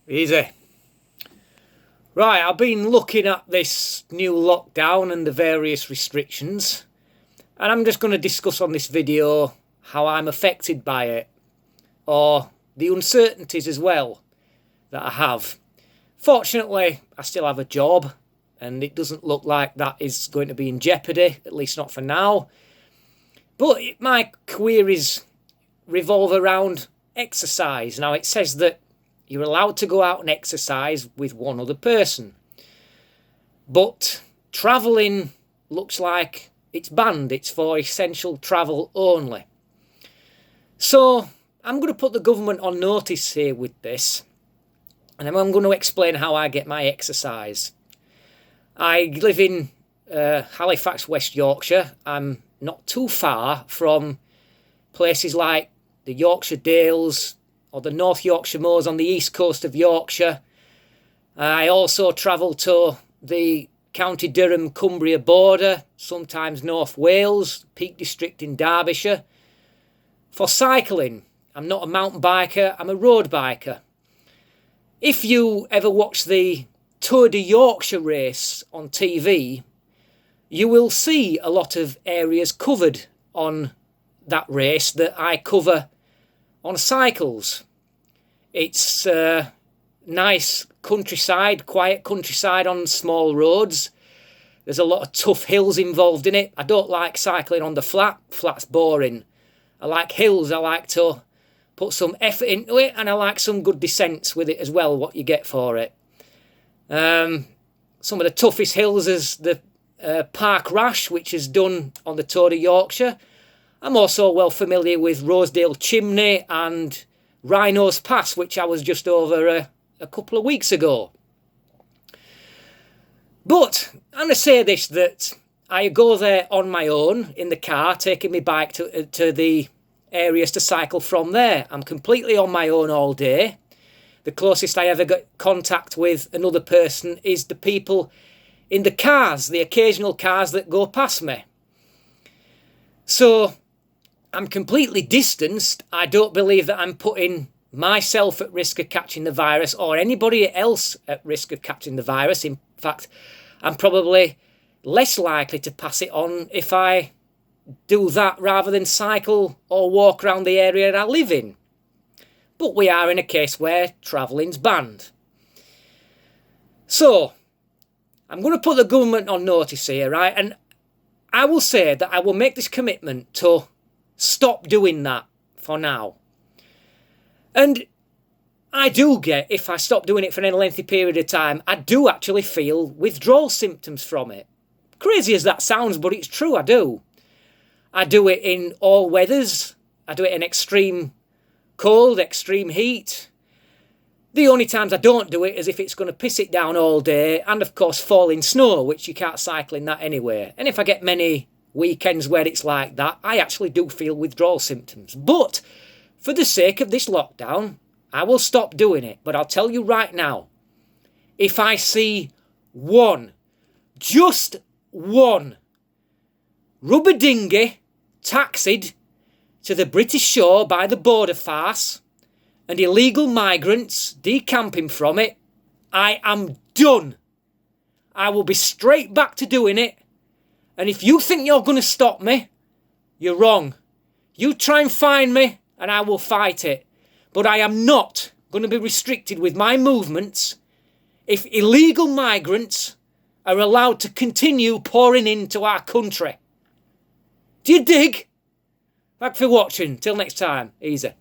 Easy. Right, I've been looking at this new lockdown and the various restrictions, and I'm just going to discuss on this video how I'm affected by it, or the uncertainties as well that I have. Fortunately, I still have a job, and it doesn't look like that is going to be in jeopardy, at least not for now. But my queries revolve around exercise. Now, it says that you're allowed to go out and exercise with one other person. But travelling looks like it's banned. It's for essential travel only. So I'm going to put the government on notice here with this. And I'm going to explain how I get my exercise. I live in Halifax, West Yorkshire. I'm not too far from places like the Yorkshire Dales, or the North Yorkshire Moors on the east coast of Yorkshire. I also travel to the County Durham-Cumbria border, sometimes North Wales, Peak District in Derbyshire. For cycling, I'm not a mountain biker, I'm a road biker. If you ever watch the Tour de Yorkshire race on TV, you will see a lot of areas covered on that race that I cover on cycles. It's nice countryside, quiet countryside on small roads. There's a lot of tough hills involved in it. I don't like cycling on the flat. Flat's boring. I like hills. I like to put some effort into it, and I like some good descents with it as well, what you get for it. Some of the toughest hills is the Park Rash, which is done on the Tour de Yorkshire. I'm also well familiar with Rosedale Chimney and Rhino's Pass, which I was just over a couple of weeks ago. But I'm going to say this, that I go there on my own in the car, taking my bike to the areas to cycle from there. I'm completely on my own all day. The closest I ever got contact with another person is the people in the cars, the occasional cars that go past me. So I'm completely distanced. I don't believe that I'm putting myself at risk of catching the virus or anybody else at risk of catching the virus. In fact, I'm probably less likely to pass it on if I do that rather than cycle or walk around the area that I live in. But we are in a case where travelling's banned. So I'm going to put the government on notice here, right? And I will say that I will make this commitment to stop doing that for now. And I do get, if I stop doing it for any lengthy period of time, I do actually feel withdrawal symptoms from it. Crazy as that sounds, but it's true, I do. I do it in all weathers. I do it in extreme cold, extreme heat. The only times I don't do it is if it's going to piss it down all day, and of course falling snow, which you can't cycle in that anyway. And if I get many weekends where it's like that, I actually do feel withdrawal symptoms. But for the sake of this lockdown, I will stop doing it. But I'll tell you right now, if I see one, just one, rubber dinghy taxied to the British shore by the border farce and illegal migrants decamping from it, I am done. I will be straight back to doing it. And if you think you're going to stop me, you're wrong. You try and find me and I will fight it. But I am not going to be restricted with my movements if illegal migrants are allowed to continue pouring into our country. Do you dig? Thanks for watching. Till next time. Easy.